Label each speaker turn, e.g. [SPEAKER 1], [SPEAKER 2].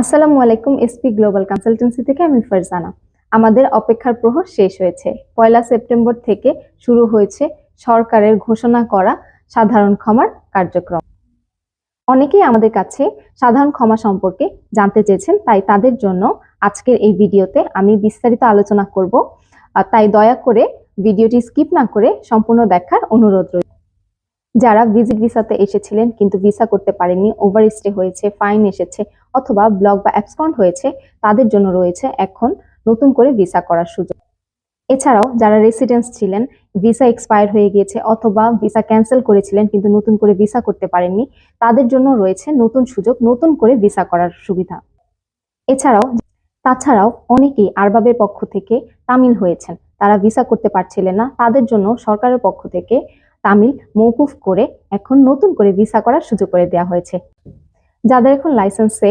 [SPEAKER 1] আসসালামু আলাইকুম। SP global consultancy থেকে আমি ফারজানা। আমাদের অপেক্ষার প্রহর শেষ হয়েছে। 1 সেপ্টেম্বর থেকে শুরু হয়েছে সরকারের ঘোষণা করা সাধারণ ক্ষমার কার্যক্রম। অনেকেই আমাদের কাছে সাধারণ ক্ষমা সম্পর্কে জানতে চেয়েছেন, তাই তাদের জন্য আজকের এই ভিডিওতে আমি বিস্তারিত আলোচনা করব। তাই দয়া করে ভিডিওটি স্কিপ না করে সম্পূর্ণ দেখার অনুরোধ রইল। যারা ভিজিট ভিসাতে এসেছিলেন কিন্তু ভিসা করতে পারেননি, ওভারস্টে হয়েছে, ফাইন এসেছে অথবা ব্লক বা অ্যাবসকন্ড হয়েছে, তাদের জন্য রয়েছে এখন নতুন করে ভিসা করার সুযোগ। এছাড়াও যারা রেসিডেন্স ছিলেন, ভিসা এক্সপায়ার হয়ে গিয়েছে অথবা ভিসা ক্যান্সেল করেছিলেন কিন্তু নতুন করে ভিসা করতে পারেননি, তাদের জন্য রয়েছে নতুন সুযোগ, নতুন করে ভিসা করার সুবিধা। তাছাড়াও অনেকেই আরবাবের পক্ষ থেকে তামিল হয়েছেন, তারা ভিসা করতে পারছিলেন না, তাদের জন্য সরকারের পক্ষ থেকে তামিল মওকুফ করে এখন নতুন করে ভিসা করার সুযোগ করে দেওয়া হয়েছে। যাদের এখন লাইসেন্সে